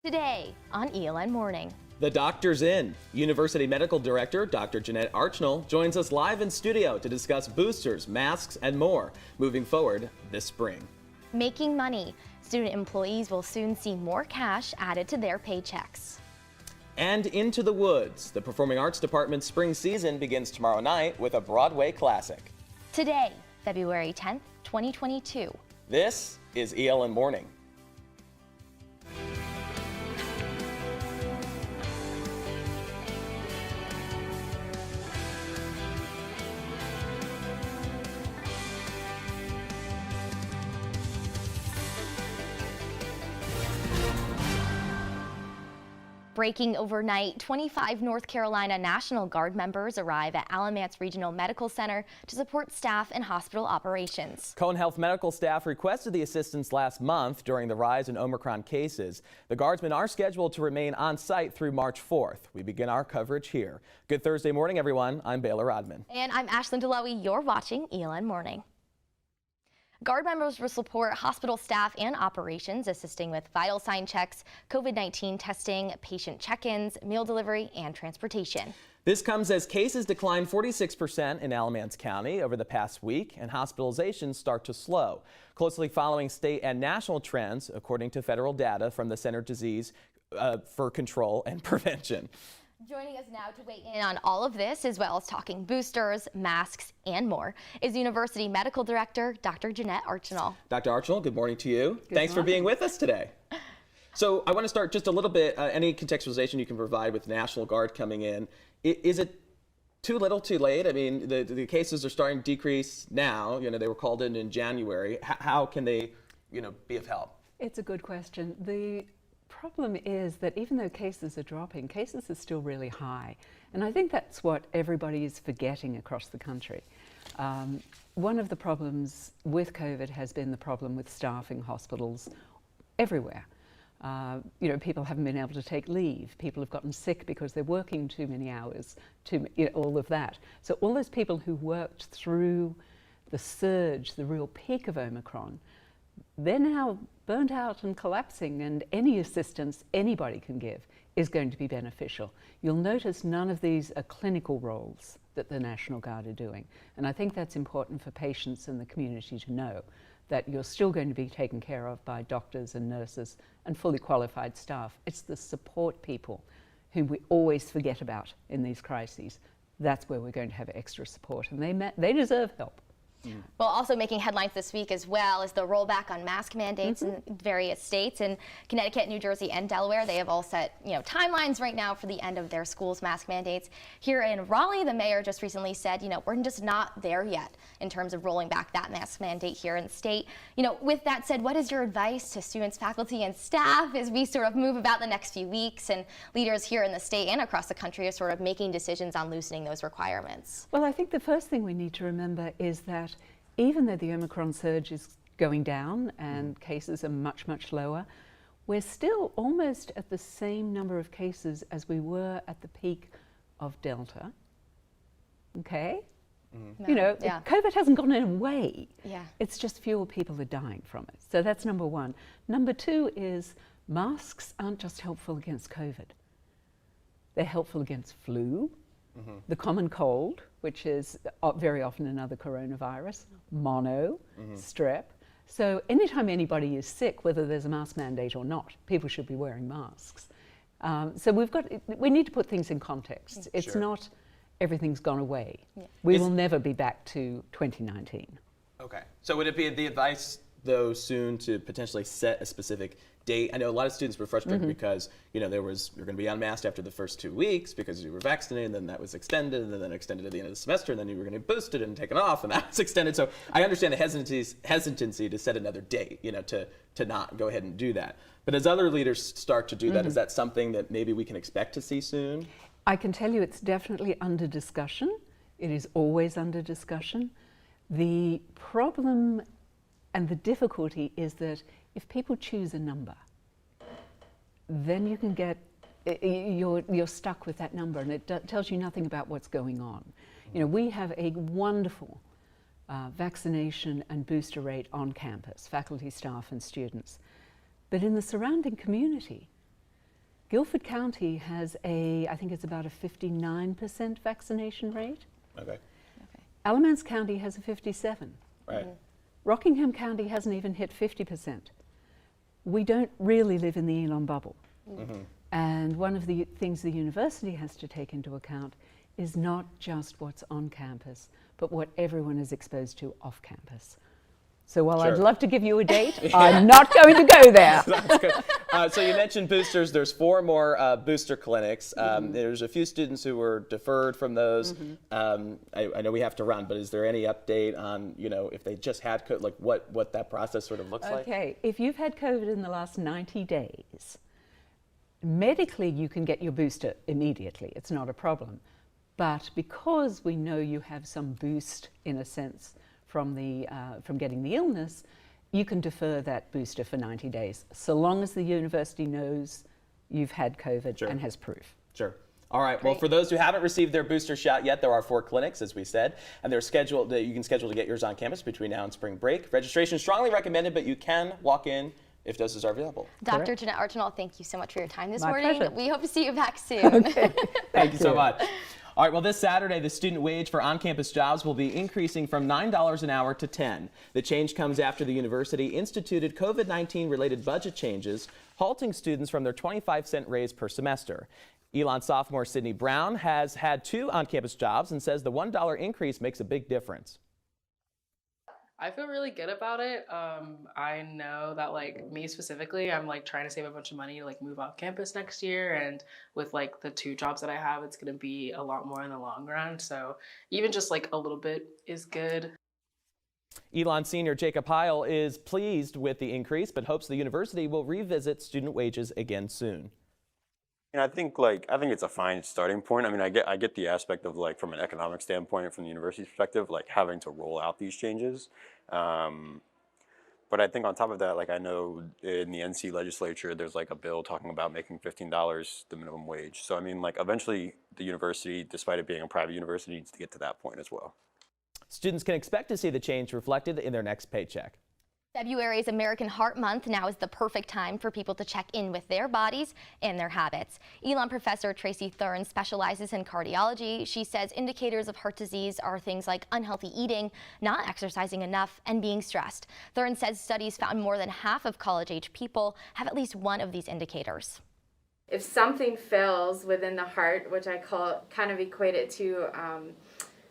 Today on ELN Morning. The doctor's in. University Medical Director Dr. Jeanette Archnell joins us live in studio to discuss boosters, masks, and more moving forward this spring. Making money. Student employees will soon see more cash added to their paychecks. And Into the Woods. The Performing Arts Department's spring season begins tomorrow night with a Broadway classic. Today, February 10th, 2022. This is ELN Morning. Breaking overnight, 25 North Carolina National Guard members arrive at Alamance Regional Medical Center to support staff and hospital operations. Cone Health medical staff requested the assistance last month during the rise in Omicron cases. The Guardsmen are scheduled to remain on site through March 4th. We begin our coverage here. Good Thursday morning, everyone. I'm Baylor Rodman. And I'm Ashlyn Delawi. You're watching ELN Morning. Guard members will support hospital staff and operations, assisting with vital sign checks, COVID-19 testing, patient check-ins, meal delivery, and transportation. This comes as cases declined 46% in Alamance County over the past week, and hospitalizations start to slow, closely following state and national trends, according to federal data from the Center Disease for Control and Prevention. Joining us now to weigh in on all of this, as well as talking boosters, masks, and more, is University Medical Director Dr. Jeanette Archnell. Dr. Archnell, good morning to you. Thanks morning. for being with us today. So I want to start just a little bit, any contextualization you can provide with National Guard coming in. Is it too little, too late? I mean, the cases are starting to decrease now. You know, they were called in January. How can they, be of help? It's a good question. The problem is that even though cases are dropping, cases are still really high. And I think that's what everybody is forgetting across the country. One of the problems with COVID has been the problem with staffing hospitals everywhere. People haven't been able to take leave. People have gotten sick because they're working too many hours, all of that. So all those people who worked through the surge, the real peak of Omicron, they're now burnt out and collapsing, and any assistance anybody can give is going to be beneficial. You'll notice none of these are clinical roles that the National Guard are doing. And I think that's important for patients and the community to know, that you're still going to be taken care of by doctors and nurses and fully qualified staff. It's the support people whom we always forget about in these crises. That's where we're going to have extra support, and they deserve help. Well, also making headlines this week as well is the rollback on mask mandates in various states. In Connecticut, New Jersey, and Delaware, they have all set timelines right now for the end of their schools' mask mandates. Here in Raleigh, the mayor just recently said, we're just not there yet in terms of rolling back that mask mandate here in the state. With that said, what is your advice to students, faculty, and staff as we sort of move about the next few weeks, and leaders here in the state and across the country are sort of making decisions on loosening those requirements? Well, I think the first thing we need to remember is that even though the Omicron surge is going down and cases are much, much lower, we're still almost at the same number of cases as we were at the peak of Delta. Okay? COVID hasn't gone away. Yeah. It's just fewer people are dying from it. So that's number one. Number two is masks aren't just helpful against COVID. They're helpful against flu, the common cold, which is very often another coronavirus, mono, strep. So anytime anybody is sick, whether there's a mask mandate or not, people should be wearing masks. So we need to put things in context. It's not everything's gone away. Yeah. We will never be back to 2019. Okay. So would it be the advice, though, soon to potentially set a specific date? I know a lot of students were frustrated because, you're going to be unmasked after the first 2 weeks because you were vaccinated, and then that was extended, and then extended at the end of the semester, and then you were going to be boosted and taken off, and that was extended. So I understand the hesitancy to set another date, to not go ahead and do that. But as other leaders start to do that, is that something that maybe we can expect to see soon? I can tell you it's definitely under discussion. It is always under discussion. The problem and the difficulty is that if people choose a number, then you can get, you're stuck with that number, and it tells you nothing about what's going on. We have a wonderful vaccination and booster rate on campus, faculty, staff, and students. But in the surrounding community, Guilford County has I think it's about a 59% vaccination rate. Okay. Alamance County has a 57. Right. Rockingham County hasn't even hit 50%. We don't really live in the Elon bubble. And one of the things the university has to take into account is not just what's on campus, but what everyone is exposed to off campus. So while I'd love to give you a date, I'm not going to go there. That's good. So you mentioned boosters. There's 4 more booster clinics. There's a few students who were deferred from those. I know we have to run, but is there any update on, if they just had COVID, like what that process sort of looks like? Okay, if you've had COVID in the last 90 days, medically you can get your booster immediately. It's not a problem. But because we know you have some boost, in a sense, from getting the illness, you can defer that booster for 90 days, so long as the university knows you've had COVID and has proof. Sure. All right. Well, for those who haven't received their booster shot yet, there are 4 clinics, as we said, and they're scheduled. You can schedule to get yours on campus between now and spring break. Registration is strongly recommended, but you can walk in if doses are available. Dr. Jeanette Archinal, thank you so much for your time this My morning. pleasure. We hope to see you back soon. Okay. Thank you so much. All right, well, this Saturday, the student wage for on-campus jobs will be increasing from $9 an hour to $10. The change comes after the university instituted COVID-19 related budget changes, halting students from their 25-cent raise per semester. ELN sophomore Sydney Brown has had 2 on-campus jobs and says the $1 increase makes a big difference. I feel really good about it. I know that me specifically, I'm trying to save a bunch of money to move off campus next year, and with the 2 jobs that I have, it's going to be a lot more in the long run. So even just a little bit is good. ELN senior Jacob Heil is pleased with the increase, but hopes the university will revisit student wages again soon. And I think it's a fine starting point. I mean, I get the aspect of from an economic standpoint, from the university's perspective, having to roll out these changes. But I think on top of that, I know in the NC legislature, there's a bill talking about making $15 the minimum wage. So I mean, eventually the university, despite it being a private university, needs to get to that point as well. Students can expect to see the change reflected in their next paycheck. February's American Heart Month. Now is the perfect time for people to check in with their bodies and their habits. ELN professor Tracy Thurn specializes in cardiology. She says indicators of heart disease are things like unhealthy eating, not exercising enough, and being stressed. Thurn says studies found more than half of college-age people have at least one of these indicators. If something fails within the heart, which I kind of equate it to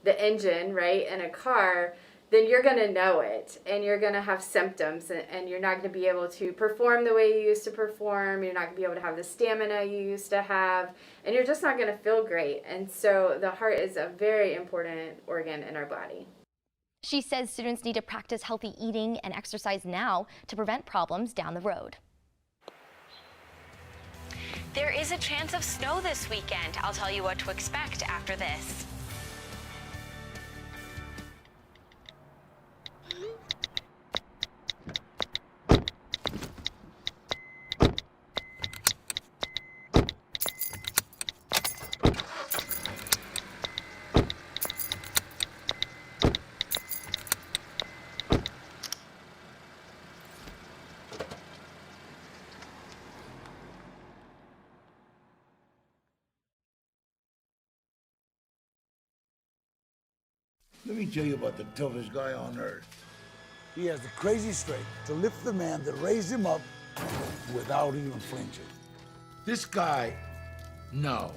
the engine, right, in a car, then you're going to know it, and you're going to have symptoms, and you're not going to be able to perform the way you used to perform. You're not going to be able to have the stamina you used to have, and you're just not going to feel great. And so the heart is a very important organ in our body. She says students need to practice healthy eating and exercise now to prevent problems down the road. There is a chance of snow this weekend. I'll tell you what to expect after this. Let me tell you about the toughest guy on earth. He has the crazy strength to lift the man that raised him up without even flinching. This guy, no,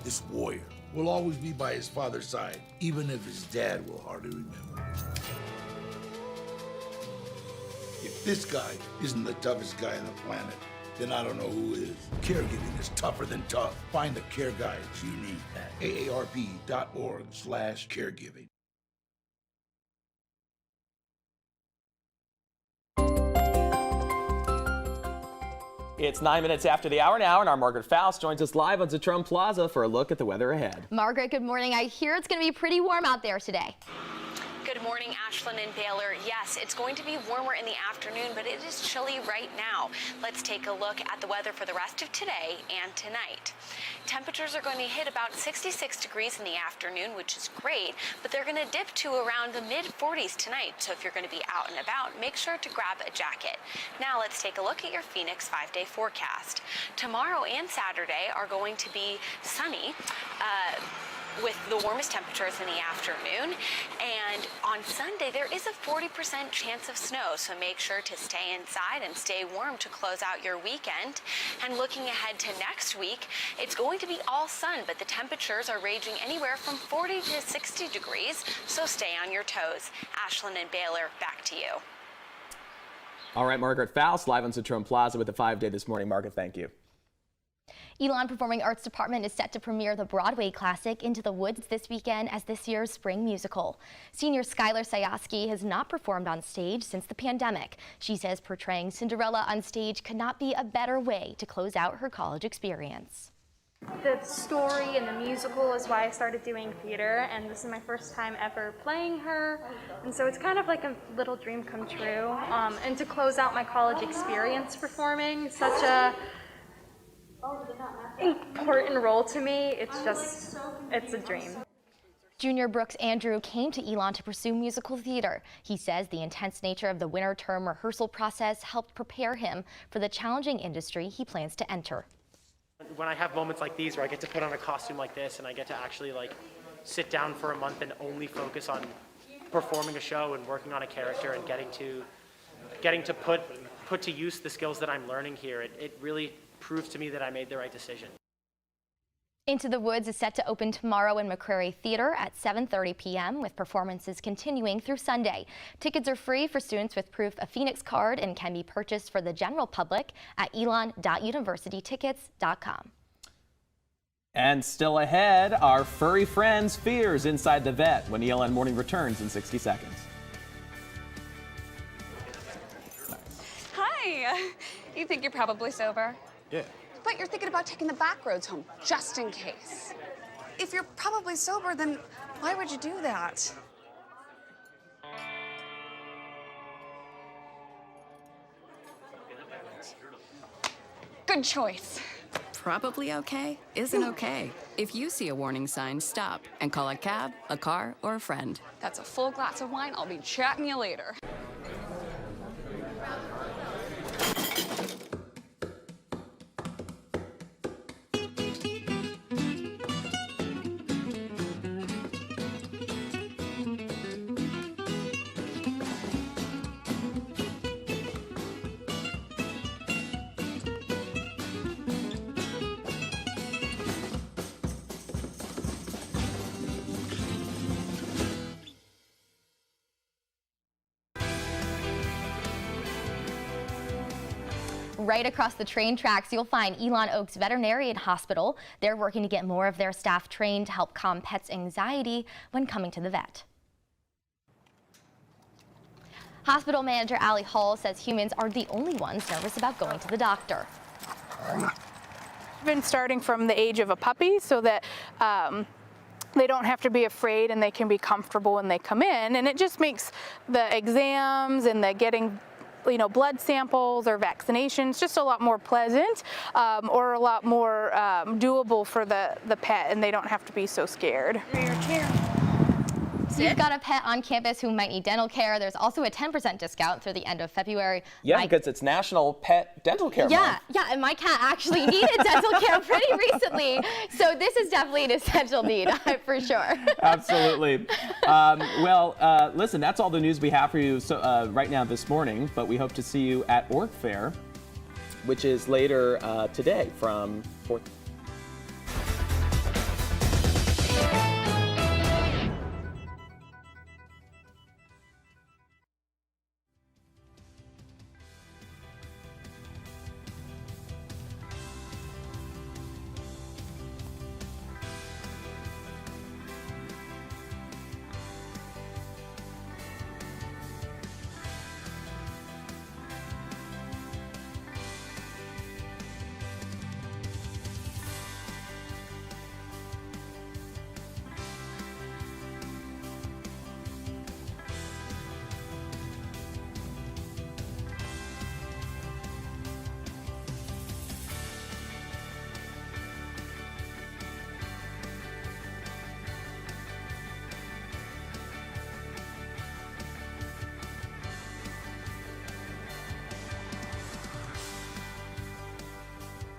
this warrior, will always be by his father's side, even if his dad will hardly remember. If this guy isn't the toughest guy on the planet, then I don't know who is. Caregiving is tougher than tough. Find the care guides you need at aarp.org/caregiving. It's 9 minutes after the hour now, and our Margaret Faust joins us live on Zitron Plaza for a look at the weather ahead. Margaret, good morning. I hear it's going to be pretty warm out there today. Good Good morning, Ashland and Baylor. Yes, it's going to be warmer in the afternoon, but it is chilly right now. Let's take a look at the weather for the rest of today and tonight. Temperatures are going to hit about 66 degrees in the afternoon, which is great, but they're going to dip to around the mid-40s tonight. So if you're going to be out and about, make sure to grab a jacket. Now let's take a look at your Phoenix 5-day forecast. Tomorrow and Saturday are going to be sunny, with the warmest temperatures in the afternoon. And on Sunday, there is a 40% chance of snow, so make sure to stay inside and stay warm to close out your weekend. And looking ahead to next week, it's going to be all sun, but the temperatures are ranging anywhere from 40 to 60 degrees, so stay on your toes. Ashland and Baylor, back to you. All right, Margaret Faust, live on Citroen Plaza with the 5-day this morning. Margaret, thank you. ELN Performing Arts Department is set to premiere the Broadway classic Into the Woods this weekend as this year's spring musical. Senior Skylar Sayaski has not performed on stage since the pandemic. She says portraying Cinderella on stage could not be a better way to close out her college experience. The story and the musical is why I started doing theater, and this is my first time ever playing her, and so it's kind of like a little dream come true. And to close out my college experience performing such a important role to me, it's a dream. Junior Brooks Andrew came to ELN to pursue musical theater. He says the intense nature of the winter term rehearsal process helped prepare him for the challenging industry he plans to enter. When I have moments like these where I get to put on a costume like this and I get to actually sit down for a month and only focus on performing a show and working on a character and getting to put to use the skills that I'm learning here, it really proves to me that I made the right decision. Into the Woods is set to open tomorrow in McCrary Theater at 7:30 p.m. with performances continuing through Sunday. Tickets are free for students with proof of Phoenix card and can be purchased for the general public at elon.universitytickets.com. And still ahead, our furry friends' fears inside the vet when ELN Morning returns in 60 seconds. Hi. You think you're probably sober? Yeah. But you're thinking about taking the back roads home, just in case. If you're probably sober, then why would you do that? Good choice. Probably okay isn't okay. If you see a warning sign, stop and call a cab, a car, or a friend. That's a full glass of wine. I'll be chatting you later. Right across the train tracks, you'll find Elon Oaks Veterinarian Hospital. They're working to get more of their staff trained to help calm pets' anxiety when coming to the vet. Hospital manager Allie Hall says humans are the only ones nervous about going to the doctor. Been starting from the age of a puppy so that they don't have to be afraid and they can be comfortable when they come in, and it just makes the exams and the getting blood samples or vaccinations just a lot more pleasant, or a lot more doable for the pet, and they don't have to be so scared. So you've got a pet on campus who might need dental care. There's also a 10% discount through the end of February. Yeah, because it's National Pet Dental Care Month. Yeah, and my cat actually needed dental care pretty recently. So this is definitely an essential need, for sure. Absolutely. Listen, that's all the news we have for you right now this morning, but we hope to see you at Org Fair, which is later today from 4